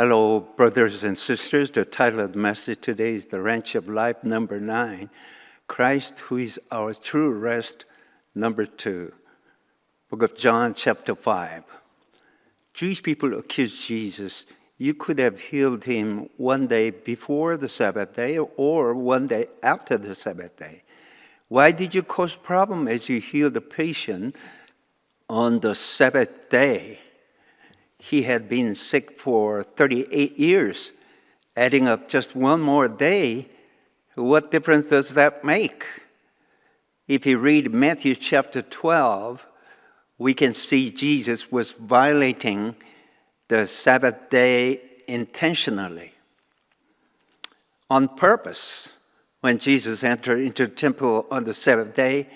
Hello, brothers and sisters. The title of the message today is The Wrench of Life, number 9. Christ, who is our true rest, number 2. Book of John, chapter 5. Jewish people accused Jesus. You could have healed him one day before the Sabbath day or one day after the Sabbath day. Why did you cause problem as you healed the patient on the Sabbath day? He had been sick for 38 years. Adding up just one more day, what difference does that make? If you read Matthew chapter 12, we can see Jesus was violating the Sabbath day intentionally, on purpose. When Jesus entered into the temple on the Sabbath day,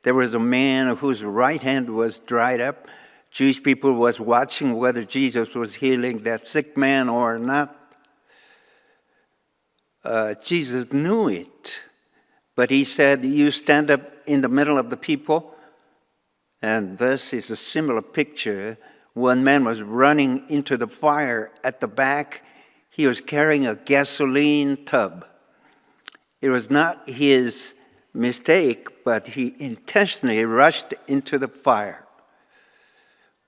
there was a man whose right hand was dried up. Jewish people was watching whether Jesus was healing that sick man or not. Jesus knew it, but he said, you stand up in the middle of the people. And this is a similar picture. One man was running into the fire at the back. He was carrying a gasoline tub. It was not his mistake, but he intentionally rushed into the fire.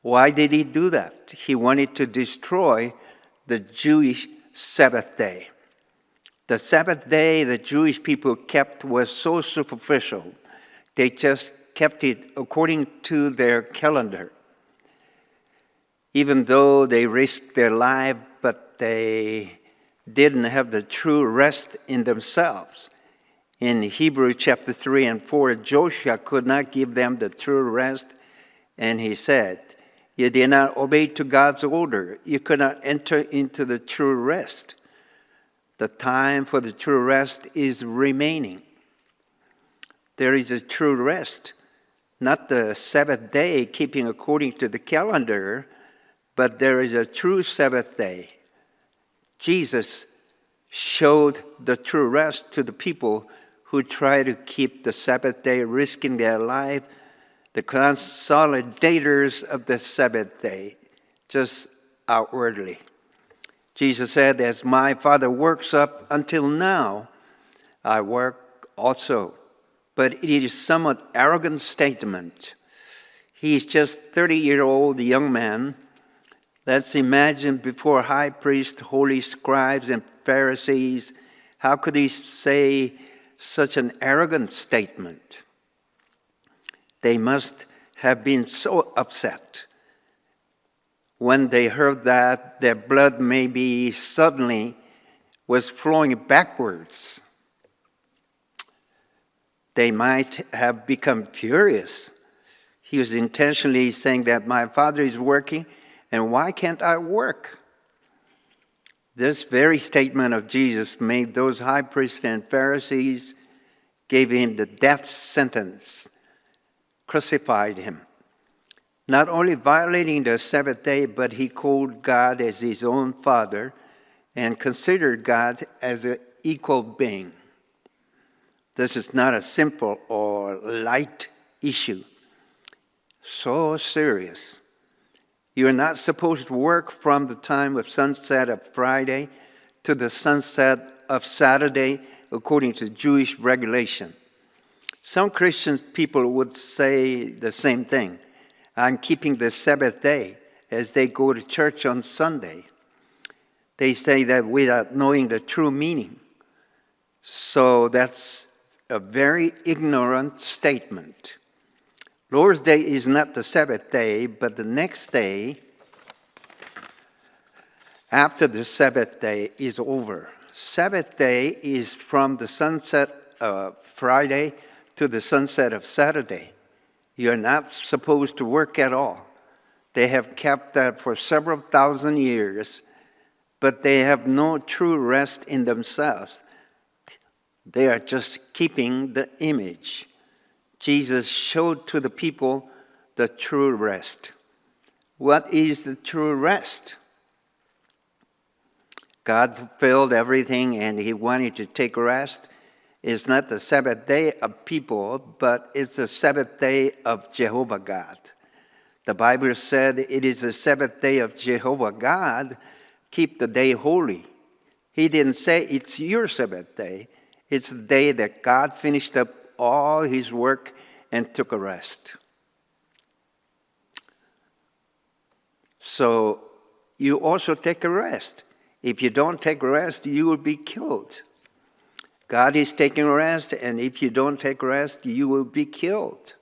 Why did he do that? He wanted to destroy the Jewish Sabbath day. The Sabbath day the Jewish people kept was so superficial. They just kept it according to their calendar. Even though they risked their life, but they didn't have the true rest in themselves. In Hebrew chapter 3 and 4, Joshua could not give them the true rest, and he said, you did not obey to God's order. You could not enter into the true rest. The time for the true rest is remaining. There is a true rest, not the Sabbath day keeping according to the calendar, but there is a true Sabbath day. Jesus showed the true rest to the people who try to keep the Sabbath day, risking their life, the consolidators of the Sabbath day, just outwardly. Jesus said, as my Father works up until now, I work also. But it is a somewhat arrogant statement. He's just 30-year-old young man. Let's imagine before high priests, holy scribes, and Pharisees, how could he say such an arrogant statement? They must have been so upset when they heard that their blood maybe suddenly was flowing backwards. They might have become furious. He was intentionally saying that my Father is working, and why can't I work? This very statement of Jesus made those high priests and Pharisees, gave him the death sentence, crucified him. Not only violating the Sabbath day, but he called God as his own Father and considered God as an equal being. This is not a simple or light issue. So serious. You are not supposed to work from the time of sunset of Friday to the sunset of Saturday according to Jewish regulation. Some Christian people would say the same thing. I'm keeping the Sabbath day as they go to church on Sunday. They say that without knowing the true meaning. So that's a very ignorant statement. Lord's Day is not the Sabbath day, but the next day after the Sabbath day is over. Sabbath day is from the sunset of Friday to the sunset of Saturday. You're not supposed to work at all. They have kept that for several thousand years, but they have no true rest in themselves. They are just keeping the image. Jesus showed to the people the true rest. What is the true rest? God fulfilled everything and he wanted to take rest. It's not the Sabbath day of people, but it's the Sabbath day of Jehovah God. The Bible said it is the Sabbath day of Jehovah God keep the day holy. He didn't say it's your Sabbath day. It's the day that God finished up all his work and took a rest. So you also take a rest. If you don't take a rest, you will be killed. God is taking a rest, and if you don't take a rest, you will be killed.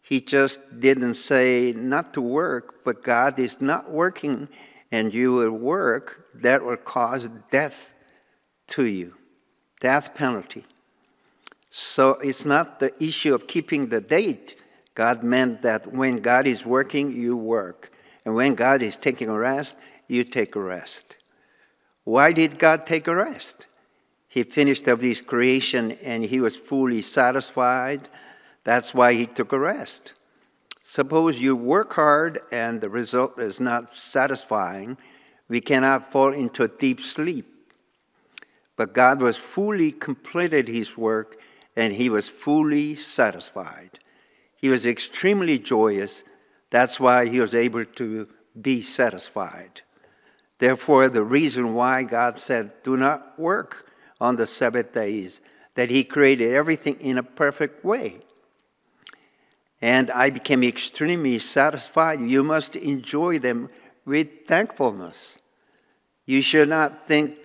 He just didn't say not to work, but God is not working, and you will work. That will cause death to you, death penalty. So it's not the issue of keeping the date. God meant that when God is working, you work. And when God is taking a rest, you take a rest. Why did God take a rest? He finished up his creation and he was fully satisfied. That's why he took a rest. Suppose you work hard and the result is not satisfying. We cannot fall into a deep sleep. But God was fully completed his work and he was fully satisfied. He was extremely joyous. That's why he was able to be satisfied. Therefore, the reason why God said, do not work on the Sabbath day is that he created everything in a perfect way. And I became extremely satisfied. You must enjoy them with thankfulness. You should not think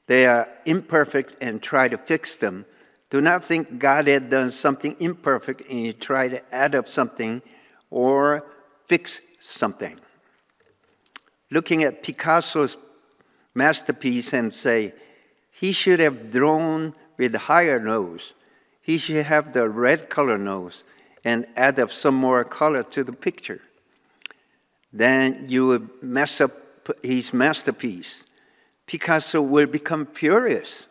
they are imperfect and try to fix them. Do not think God had done something imperfect and you try to add up something or fix something. Looking at Picasso's masterpiece and say, he should have drawn with a higher nose. He should have the red color nose and add up some more color to the picture. Then you would mess up his masterpiece. Picasso will become furious.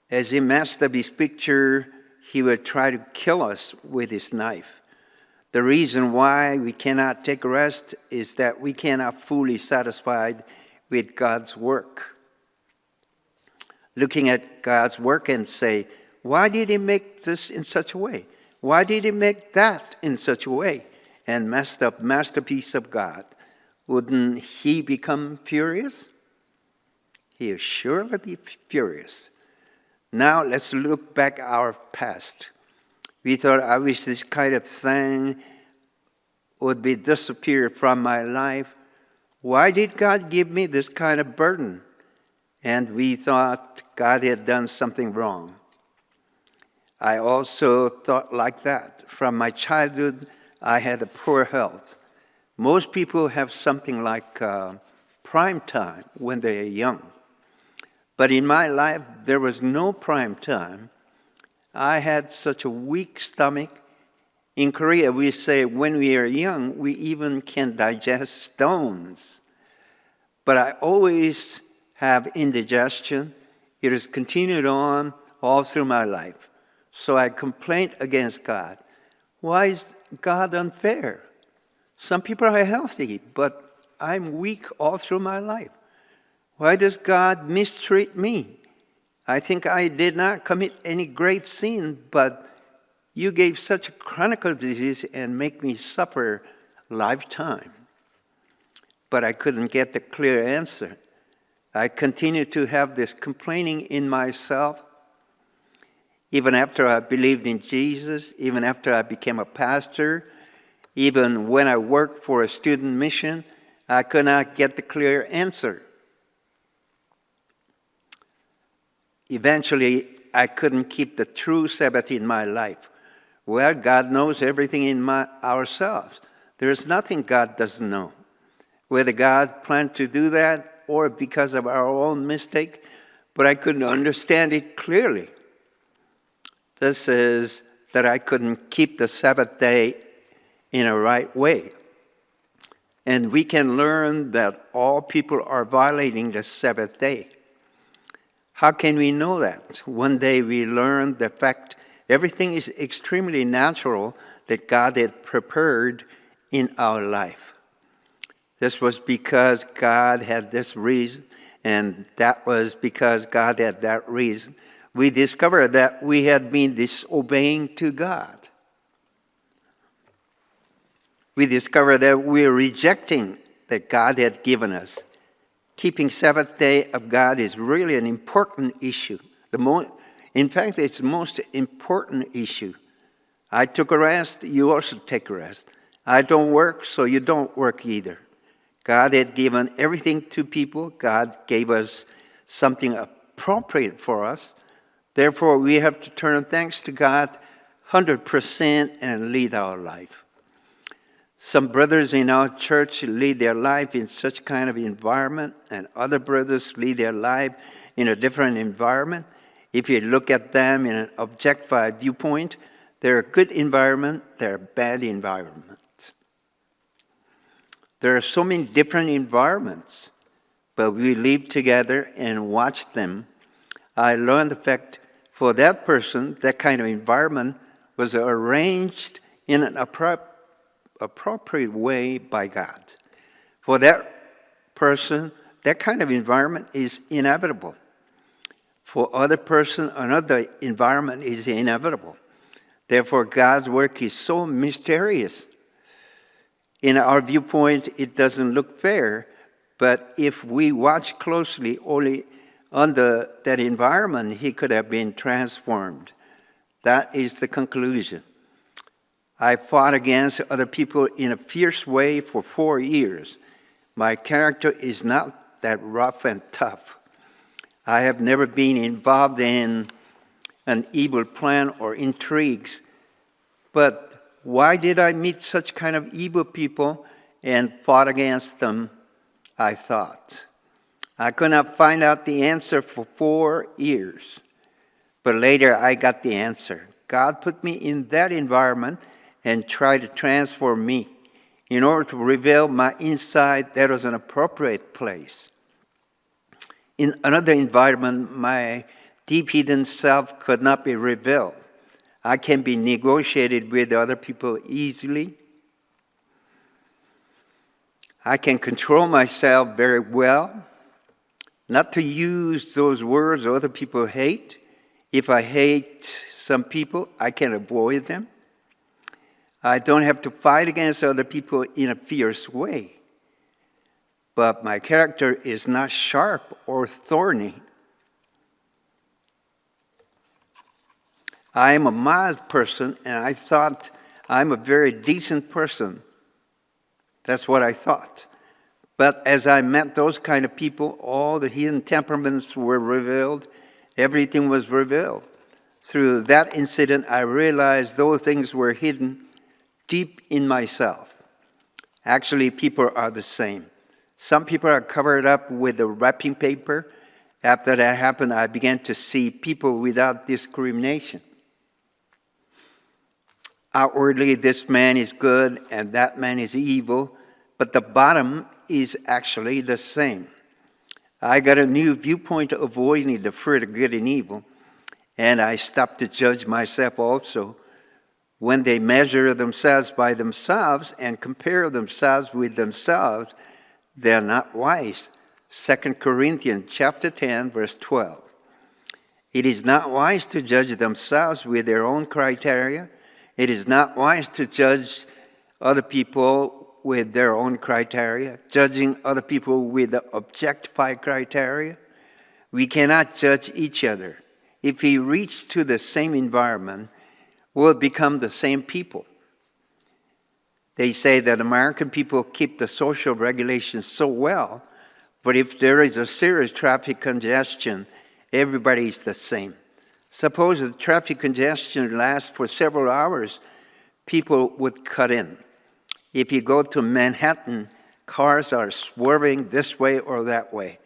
As he messed up his picture, he would try to kill us with his knife. The reason why we cannot take a rest is that we cannot fully satisfied with God's work. Looking at God's work and say, why did he make this in such a way? Why did he make that in such a way? And messed up masterpiece of God. Wouldn't he become furious? He will surely be furious. Now let's look back at our past. We thought, I wish this kind of thing would be disappear from my life. Why did God give me this kind of burden? And we thought God had done something wrong. I also thought like that. From my childhood, I had a poor health. Most people have something like prime time when they are young. But in my life, there was no prime time. I had such a weak stomach. In Korea, we say when we are young, we even can digest stones. But I always have indigestion. It has continued on all through my life. So I complained against God. Why is God unfair? Some people are healthy, but I'm weak all through my life. Why does God mistreat me? I think I did not commit any great sin, but you gave such a chronic disease and make me suffer lifetime. But I couldn't get the clear answer. I continued to have this complaining in myself. Even after I believed in Jesus, even after I became a pastor, even when I worked for a student mission, I could not get the clear answer. Eventually, I couldn't keep the true Sabbath in my life. Well, God knows everything in ourselves. There is nothing God doesn't know. Whether God planned to do that or because of our own mistake, but I couldn't understand it clearly. This is that I couldn't keep the Sabbath day in a right way. And we can learn that all people are violating the Sabbath day. How can we know that? One day we learned the fact everything is extremely natural that God had prepared in our life. This was because God had this reason, and that was because God had that reason. We discovered that we had been disobeying to God. We discovered that we were rejecting that God had given us. keeping Sabbath day of God is really an important issue. In fact, it's the most important issue. I took a rest, you also take a rest. I don't work, so you don't work either. God had given everything to people. God gave us something appropriate for us. Therefore, we have to turn thanks to God 100% and lead our life. Some brothers in our church lead their life in such kind of environment, and other brothers lead their life in a different environment. If you look at them in an objectified viewpoint, they're a good environment, they're a bad environment. There are so many different environments, but we live together and watch them. I learned the fact for that person, that kind of environment was arranged in an appropriate way by God. For that person, that kind of environment is inevitable. For other person, another environment is inevitable. Therefore, God's work is so mysterious. In our viewpoint, it doesn't look fair, but if we watch closely only under that environment, he could have been transformed. That is the conclusion. I fought against other people in a fierce way for 4 years. My character is not that rough and tough. I have never been involved in an evil plan or intrigues. But why did I meet such kind of evil people and fought against them? I thought. I could not find out the answer for 4 years. But later I got the answer. God put me in that environment and tried to transform me. In order to reveal my inside, that was an appropriate place. In another environment, my deep hidden self could not be revealed. I can be negotiated with other people easily. I can control myself very well. Not to use those words other people hate. If I hate some people, I can avoid them. I don't have to fight against other people in a fierce way. But my character is not sharp or thorny. I am a mild person, and I thought I'm a very decent person. That's what I thought. But as I met those kind of people, all the hidden temperaments were revealed. Everything was revealed. Through that incident, I realized those things were hidden deep in myself. Actually, people are the same. Some people are covered up with a wrapping paper. After that happened, I began to see people without discrimination. Outwardly, this man is good and that man is evil, but the bottom is actually the same. I got a new viewpoint of avoiding the fruit of good and evil, and I stopped to judge myself also. When they measure themselves by themselves and compare themselves with themselves, they're not wise. 2 Corinthians chapter 10, verse 12. It is not wise to judge themselves with their own criteria. It is not wise to judge other people with their own criteria, judging other people with the objectified criteria. We cannot judge each other. If we reach to the same environment, we'll become the same people. They say that American people keep the social regulations so well, but if there is a serious traffic congestion, everybody is the same. Suppose the traffic congestion lasts for several hours, people would cut in. If you go to Manhattan, cars are swerving this way or that way.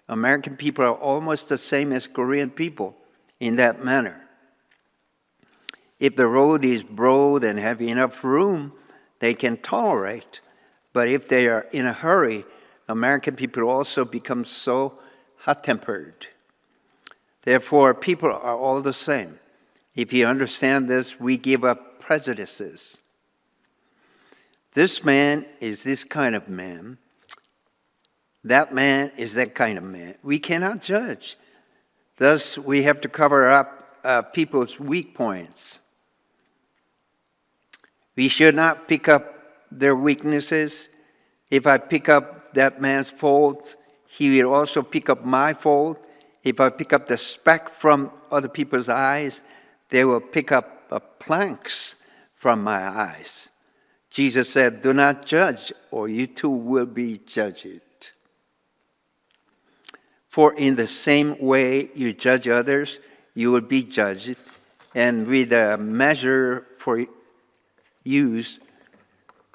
American people are almost the same as Korean people in that manner. If the road is broad and have enough room, they can tolerate. But if they are in a hurry, American people also become so hot-tempered. Therefore, people are all the same. If you understand this, we give up prejudices. This man is this kind of man. That man is that kind of man. We cannot judge. Thus, we have to cover up people's weak points. We should not pick up their weaknesses. If I pick up that man's fault, He will also pick up my fold. If I pick up the speck from other people's eyes, they will pick up planks from my eyes. Jesus said, do not judge, or you too will be judged. For in the same way you judge others, you will be judged, and with a measure for use,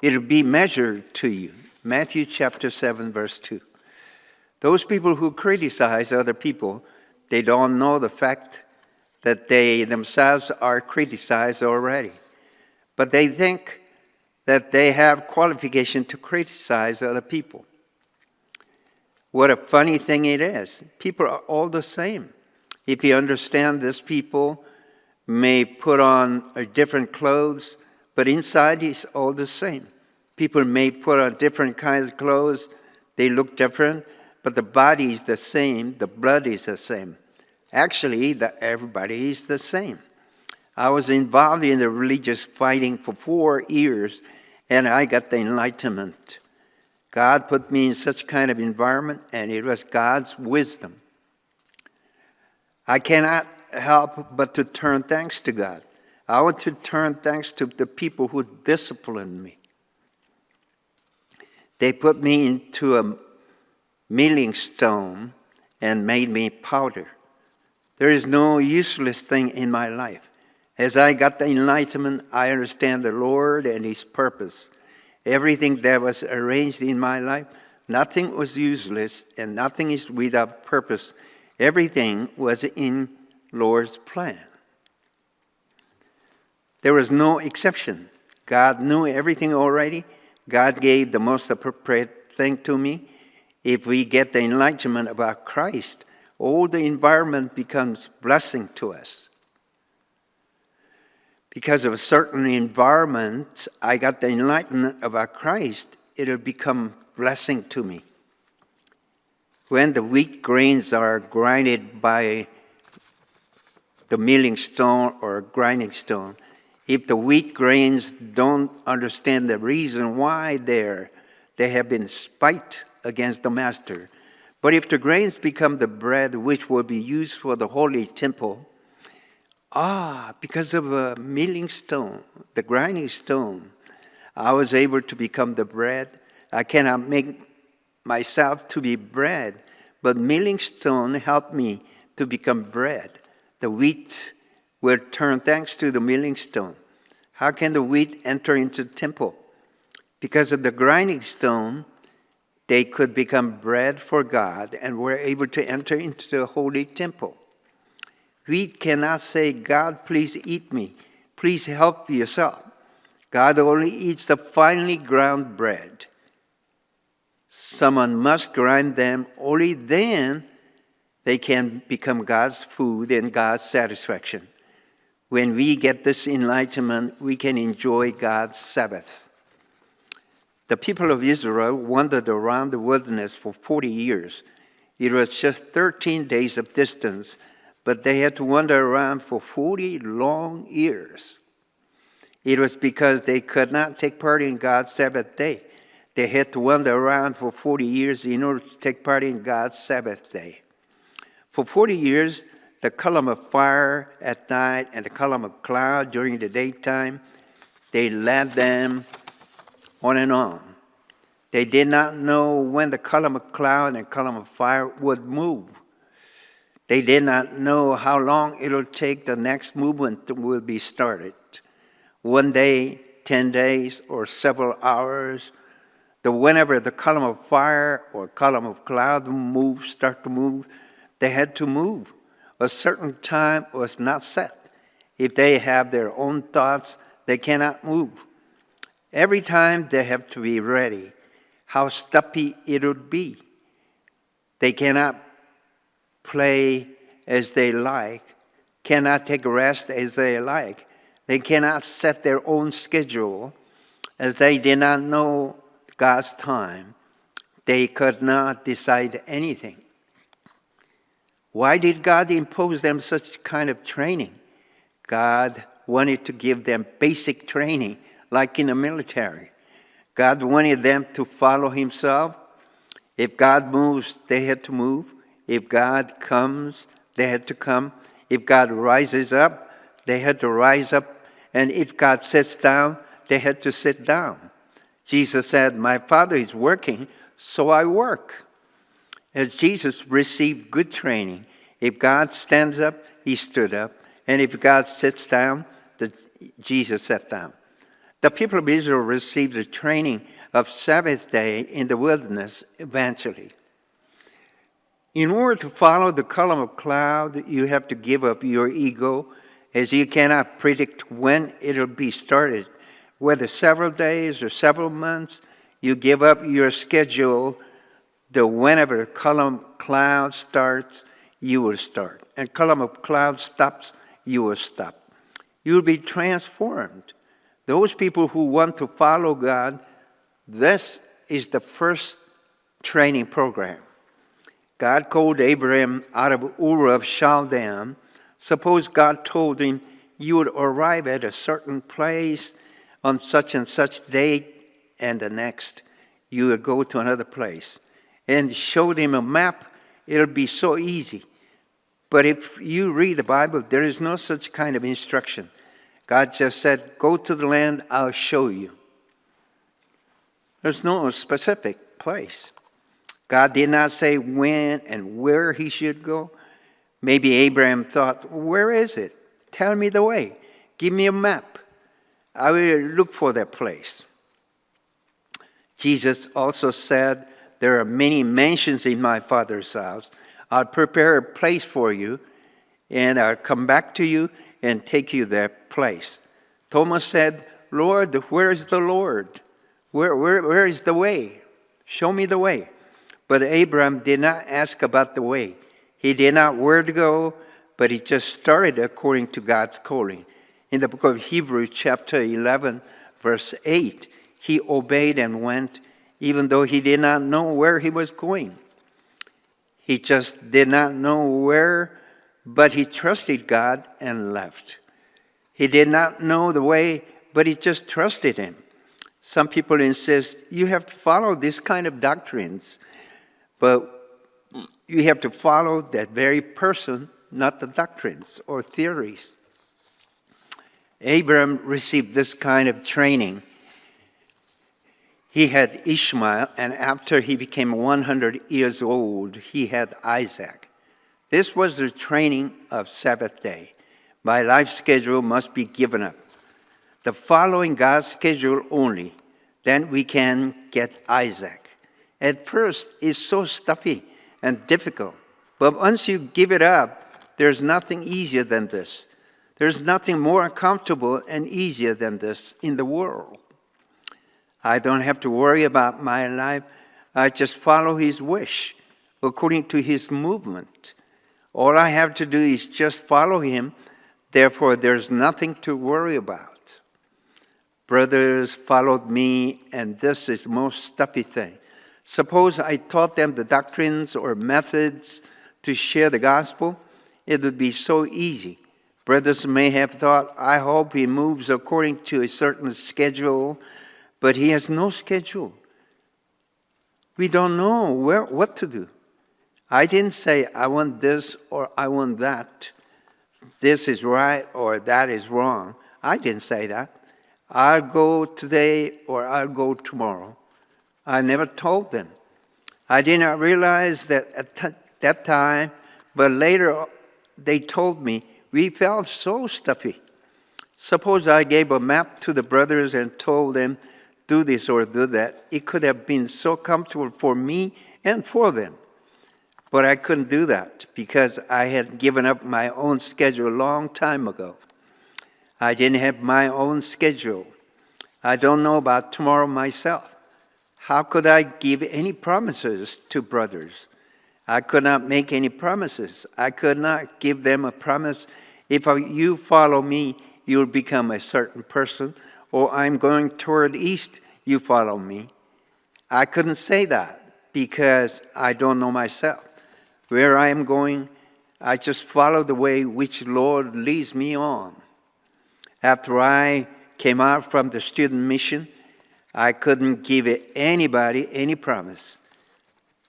it will be measured to you. Matthew chapter 7, verse 2. Those people who criticize other people, they don't know the fact that they themselves are criticized already. But they think that they have qualification to criticize other people. What a funny thing it is. People are all the same. If you understand this, people may put on different clothes, but inside is all the same. People may put on different kinds of clothes. They look different, but the body is the same. The blood is the same. Actually, everybody is the same. I was involved in the religious fighting for 4 years, and I got the enlightenment. God put me in such kind of environment, and it was God's wisdom. I cannot help but to turn thanks to God. I want to turn thanks to the people who disciplined me. They put me into a milling stone and made me powder. There is no useless thing in my life. As I got the enlightenment, I understand the Lord and His purpose. Everything that was arranged in my life, nothing was useless and nothing is without purpose. Everything was in Lord's plan. There was no exception. God knew everything already. God gave the most appropriate thing to me. If we get the enlightenment about Christ, all the environment becomes blessing to us. Because of a certain environment, I got the enlightenment about Christ, it'll become blessing to me. When the wheat grains are grinded by the milling stone or grinding stone, if the wheat grains don't understand the reason why they have been spiked against the master, but if the grains become the bread which will be used for the holy temple, because of a milling stone, the grinding stone, I was able to become the bread. I cannot make myself to be bread, but milling stone helped me to become bread. The wheat will turn thanks to the milling stone. How can the wheat enter into the temple? Because of the grinding stone, they could become bread for God and were able to enter into the holy temple. Wheat cannot say, God, please eat me. Please help yourself. God only eats the finely ground bread. Someone must grind them. Only then they can become God's food and God's satisfaction. When we get this enlightenment, we can enjoy God's Sabbath. The people of Israel wandered around the wilderness for 40 years. It was just 13 days of distance, but they had to wander around for 40 long years. It was because they could not take part in God's Sabbath day. They had to wander around for 40 years in order to take part in God's Sabbath day. For 40 years, the column of fire at night and the column of cloud during the daytime, they led them on and on. They did not know when the column of cloud and column of fire would move. They did not know how long it will take the next movement will be started. 1 day, 10 days, or several hours. Whenever the column of fire or column of cloud start to move, they had to move. A certain time was not set. If they have their own thoughts, they cannot move. Every time they have to be ready. How stuffy it would be. They cannot play as they like, cannot take rest as they like. They cannot set their own schedule as they did not know God's time. They could not decide anything. Why did God impose them such kind of training? God wanted to give them basic training, like in the military. God wanted them to follow Himself. If God moves, they had to move. If God comes, they had to come. If God rises up, they had to rise up. And if God sits down, they had to sit down. Jesus said, my Father is working, so I work. As Jesus received good training, if God stands up, he stood up. And if God sits down, Jesus sat down. The people of Israel received the training of Sabbath day in the wilderness eventually. In order to follow the column of cloud, you have to give up your ego, as you cannot predict when it'll be started. Whether several days or several months, you give up your schedule. Whenever the column of cloud starts, you will start. And column of cloud stops, you will stop. You will be transformed. Those people who want to follow God, this is the first training program. God called Abraham out of Ur of Chaldean. Suppose God told him, you would arrive at a certain place on such and such date, and the next you would go to another place. And showed him a map, it'll be so easy. But if you read the Bible, there is no such kind of instruction. God just said, go to the land, I'll show you. There's no specific place. God did not say when and where he should go. Maybe Abraham thought, where is it? Tell me the way. Give me a map. I will look for that place. Jesus also said, there are many mansions in my Father's house. I'll prepare a place for you, and I'll come back to you and take you that place. Thomas said, Lord, where is the Lord? Where is the way? Show me the way. But Abraham did not ask about the way. He did not where to go, but he just started according to God's calling. In the book of Hebrews, chapter 11, verse 8, he obeyed and went, even though he did not know where he was going. He just did not know where, but he trusted God and left. He did not know the way, but he just trusted him. Some people insist you have to follow this kind of doctrines, but you have to follow that very person, not the doctrines or theories. Abraham received this kind of training. He had Ishmael, and after he became 100 years old, he had Isaac. This was the training of Sabbath day. My life schedule must be given up. The following God's schedule only, then we can get Isaac. At first, it's so stuffy and difficult. But once you give it up, there's nothing easier than this. There's nothing more comfortable and easier than this in the world. I don't have to worry about my life. I just follow his wish according to his movement. All I have to do is just follow him. Therefore, there's nothing to worry about. Brothers followed me, and this is the most stuffy thing. Suppose I taught them the doctrines or methods to share the gospel. It would be so easy. Brothers may have thought, I hope he moves according to a certain schedule, but he has no schedule. We don't know what to do. I didn't say, I want this or I want that. This is right or that is wrong. I didn't say that. I'll go today or I'll go tomorrow. I never told them. I did not realize that at that time, but later they told me, we felt so stuffy. Suppose I gave a map to the brothers and told them, do this or do that. It could have been so comfortable for me and for them. But I couldn't do that because I had given up my own schedule a long time ago. I didn't have my own schedule. I don't know about tomorrow myself. How could I give any promises to brothers? I could not make any promises. I could not give them a promise. If you follow me, you'll become a certain person, or I'm going toward east, you follow me. I couldn't say that because I don't know myself. Where I am going, I just follow the way which Lord leads me on. After I came out from the student mission, I couldn't give anybody any promise.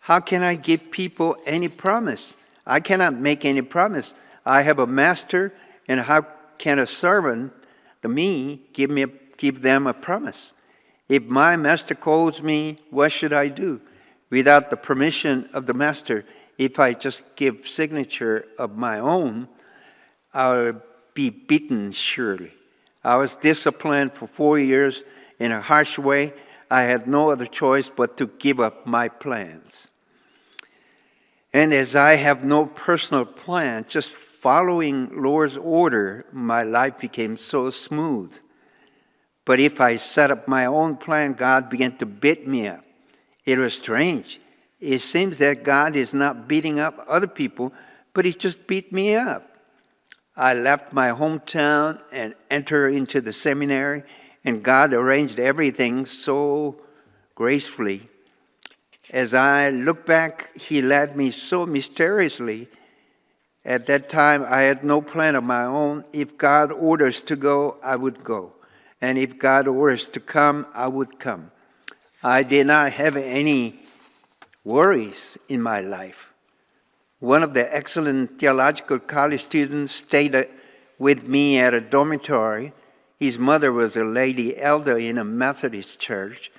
How can I give people any promise? I cannot make any promise. I have a master, and how can a servant, me, give them a promise? If my master calls me, what should I do? Without the permission of the master, if I just give signature of my own, I'll be beaten surely. I was disciplined for 4 years in a harsh way. I had no other choice but to give up my plans. And as I have no personal plan, just following Lord's order, my life became so smooth. But if I set up my own plan, God began to beat me up. It was strange. It seems that God is not beating up other people, but He just beat me up. I left my hometown and entered into the seminary, and God arranged everything so gracefully. As I look back, He led me so mysteriously. At that time, I had no plan of my own. If God orders to go, I would go. And if God orders to come, I would come. I did not have any worries in my life. One of the excellent theological college students stayed with me at a dormitory. His mother was a lady elder in a Methodist church.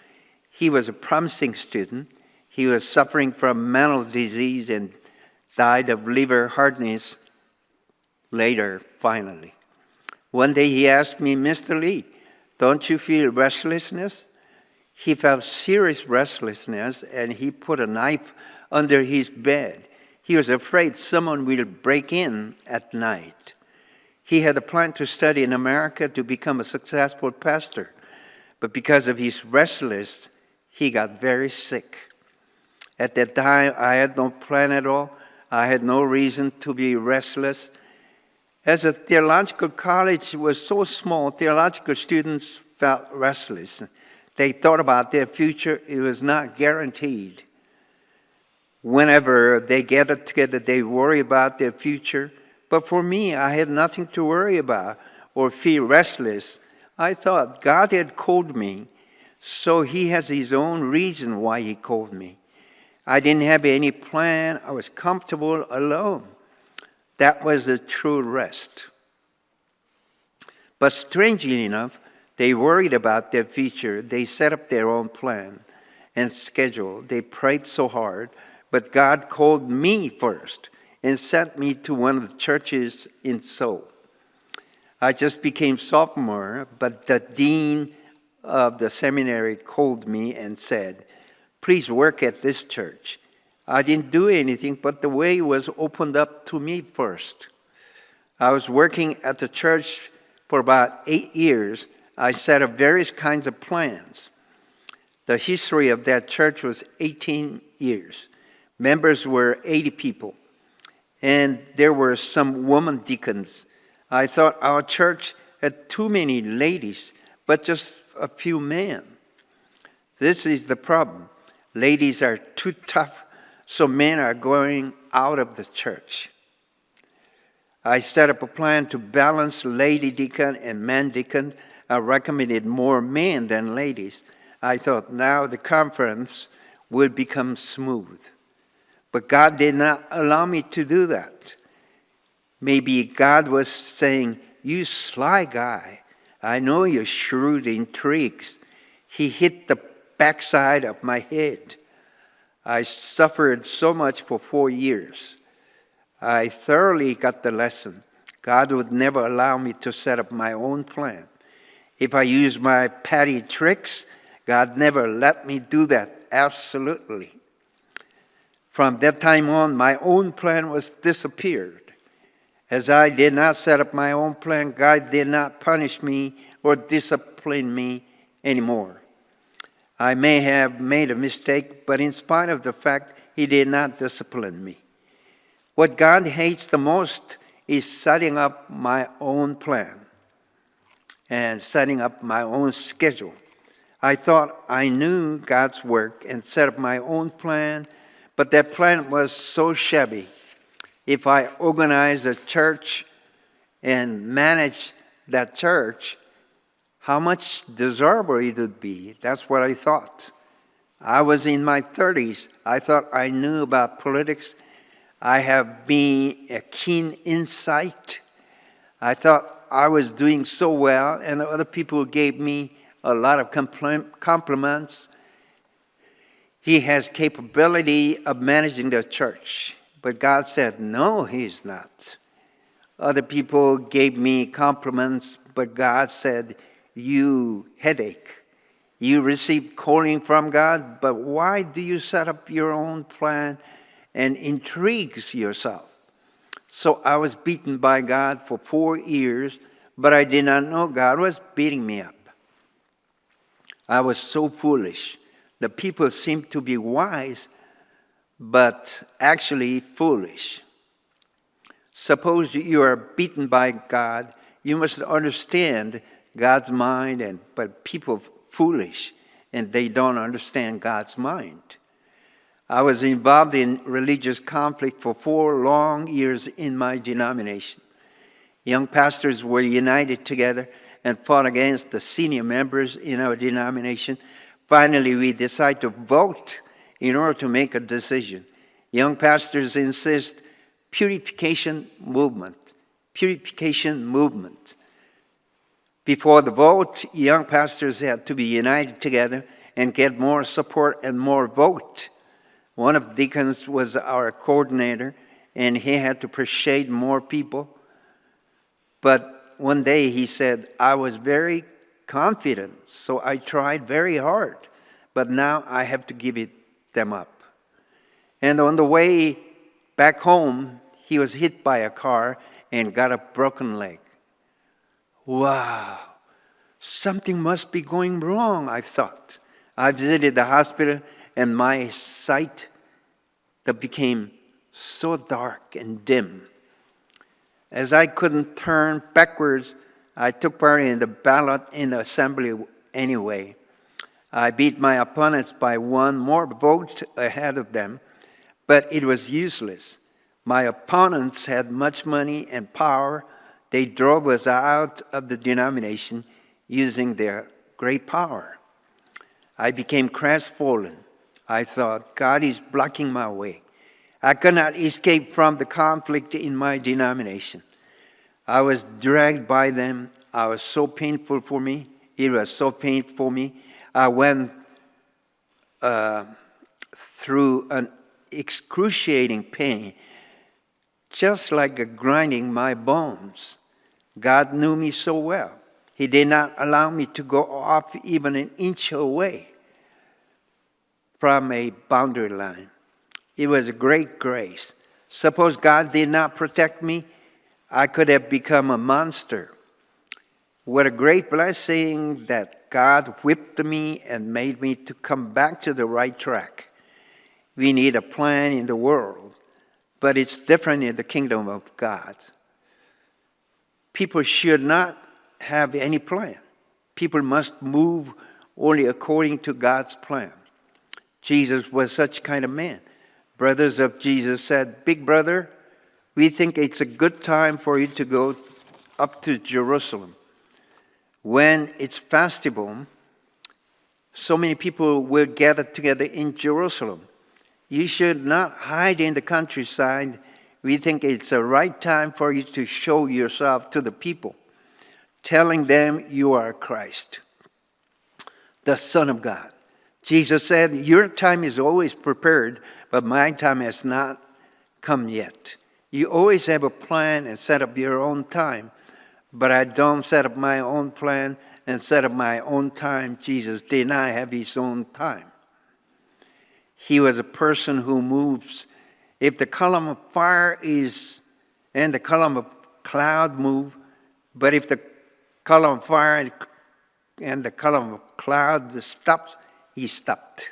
He was a promising student. He was suffering from mental disease and died of liver hardness later, finally. One day he asked me, "Mr. Lee, don't you feel restlessness?" He felt serious restlessness, and he put a knife under his bed. He was afraid someone will break in at night. He had a plan to study in America to become a successful pastor, but because of his restlessness, he got very sick. At that time, I had no plan at all. I had no reason to be restless. As a theological college was so small, theological students felt restless. They thought about their future. It was not guaranteed. Whenever they gathered together, they worry about their future. But for me, I had nothing to worry about or feel restless. I thought God had called me, so He has His own reason why He called me. I didn't have any plan. I was comfortable alone. That was the true rest. But strangely enough, they worried about their future. They set up their own plan and schedule. They prayed so hard. But God called me first and sent me to one of the churches in Seoul. I just became sophomore, but the dean of the seminary called me and said, "Please work at this church." I didn't do anything, but the way was opened up to me first. I was working at the church for about 8 years. I set up various kinds of plans. The history of that church was 18 years. Members were 80 people, and there were some woman deacons. I thought our church had too many ladies, but just a few men. This is the problem. Ladies are too tough, so men are going out of the church. I set up a plan to balance lady deacon and man deacon. I recommended more men than ladies. I thought now the conference will become smooth. But God did not allow me to do that. Maybe God was saying, "You sly guy, I know you're shrewd in tricks." He hit the backside of my head. I suffered so much for 4 years. I thoroughly got the lesson. God would never allow me to set up my own plan. If I used my petty tricks, God never let me do that, absolutely. From that time on, my own plan was disappeared. As I did not set up my own plan, God did not punish me or discipline me anymore. I may have made a mistake, but in spite of the fact, He did not discipline me. What God hates the most is setting up my own plan and setting up my own schedule. I thought I knew God's work and set up my own plan, but that plan was so shabby. If I organized a church and managed that church, how much desirable it would be. That's what I thought. I was in my 30s. I thought I knew about politics. I have been a keen insight. I thought I was doing so well, and other people gave me a lot of compliments. He has capability of managing the church. But God said, no, he's not. Other people gave me compliments, but God said, you headache. You received calling from God, but why do you set up your own plan and intrigues yourself? So I was beaten by God for 4 years, but I did not know God was beating me up. I was so foolish. The people seemed to be wise, but actually foolish. Suppose you are beaten by God, you must understand God's mind, but people foolish, and they don't understand God's mind. I was involved in religious conflict for 4 long years in my denomination. Young pastors were united together and fought against the senior members in our denomination. Finally, we decided to vote in order to make a decision. Young pastors insist purification movement. Purification movement. Before the vote, young pastors had to be united together and get more support and more vote. One of the deacons was our coordinator, and he had to persuade more people. But one day he said, I was very confident, so I tried very hard, but now I have to give them up. And on the way back home, he was hit by a car and got a broken leg. Wow, something must be going wrong, I thought. I visited the hospital, and my sight that became so dark and dim. As I couldn't turn backwards, I took part in the ballot in the assembly anyway. I beat my opponents by 1 more vote ahead of them, but it was useless. My opponents had much money and power. They drove us out of the denomination using their great power. I became crestfallen. I thought, God is blocking my way. I could not escape from the conflict in my denomination. I was dragged by them. It was so painful for me. I went through an excruciating pain, just like grinding my bones. God knew me so well. He did not allow me to go off even an inch away from a boundary line. It was a great grace. Suppose God did not protect me, I could have become a monster. What a great blessing that God whipped me and made me to come back to the right track. We need a plan in the world, but it's different in the kingdom of God. People should not have any plan. People must move only according to God's plan. Jesus was such kind of man. Brothers of Jesus said, Big brother, we think it's a good time for you to go up to Jerusalem. When it's festival, so many people will gather together in Jerusalem. You should not hide in the countryside. We think it's the right time for you to show yourself to the people, telling them you are Christ, the Son of God. Jesus said, your time is always prepared, but my time has not come yet. You always have a plan and set up your own time, but I don't set up my own plan and set up my own time. Jesus did not have his own time. He was a person who moves. If the column of fire and the column of cloud move, but if the column of fire and the column of cloud stops, he stopped.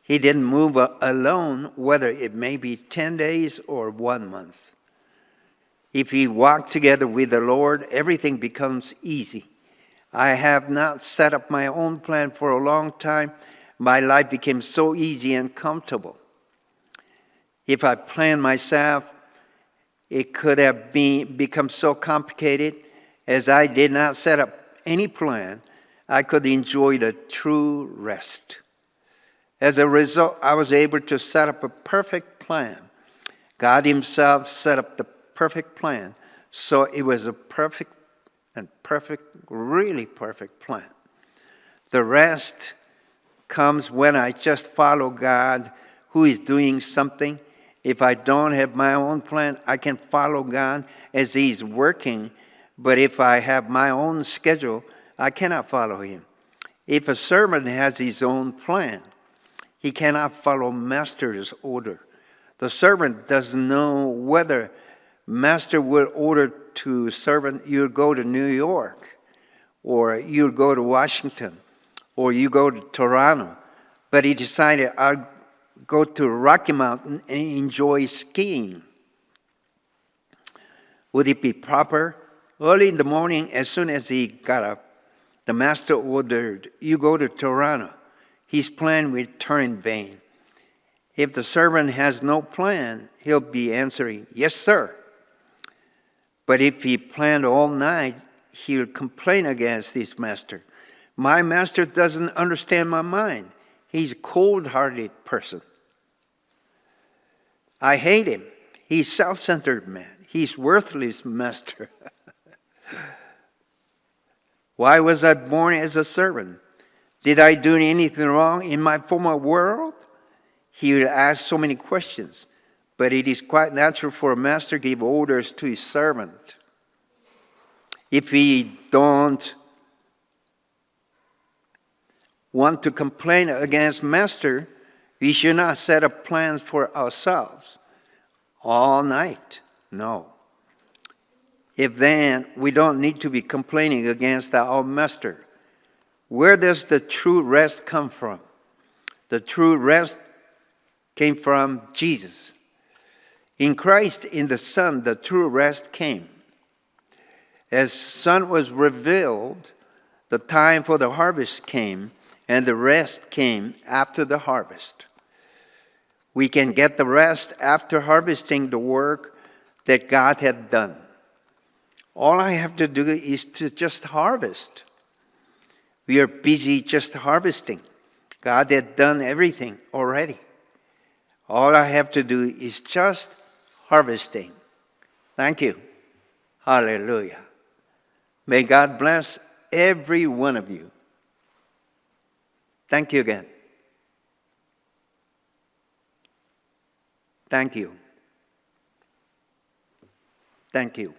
He didn't move alone, whether it may be 10 days or 1 month. If we walk together with the Lord, everything becomes easy. I have not set up my own plan for a long time. My life became so easy and comfortable. If I planned myself, it could have become so complicated. As I did not set up any plan, I could enjoy the true rest. As a result, I was able to set up a perfect plan. God himself set up the perfect plan. So it was a perfect, really perfect plan. The rest comes when I just follow God who is doing something. If I don't have my own plan, I can follow God as he's working. But if I have my own schedule, I cannot follow him. If a servant has his own plan, he cannot follow master's order. The servant doesn't know whether master will order to servant, you go to New York, or you go to Washington, or you go to Toronto. But he decided, I'll go to Rocky Mountain and enjoy skiing. Would it be proper? Early in the morning, as soon as he got up, the master ordered, you go to Toronto. His plan will turn in vain. If the servant has no plan, he'll be answering, yes, sir. But if he planned all night, he'll complain against his master. My master doesn't understand my mind. He's a cold-hearted person. I hate him. He's a self-centered man. He's worthless master. Why was I born as a servant? Did I do anything wrong in my former world? He would ask so many questions. But it is quite natural for a master to give orders to his servant. If we don't want to complain against master, we should not set up plans for ourselves all night. No. If then, we don't need to be complaining against our master. Where does the true rest come from? The true rest came from Jesus. In Christ, in the Son, the true rest came. As Son was revealed, the time for the harvest came, and the rest came after the harvest. We can get the rest after harvesting the work that God had done. All I have to do is to just harvest. We are busy just harvesting. God had done everything already. All I have to do is just harvesting. Thank you. Hallelujah. May God bless every one of you. Thank you again. Thank you. Thank you.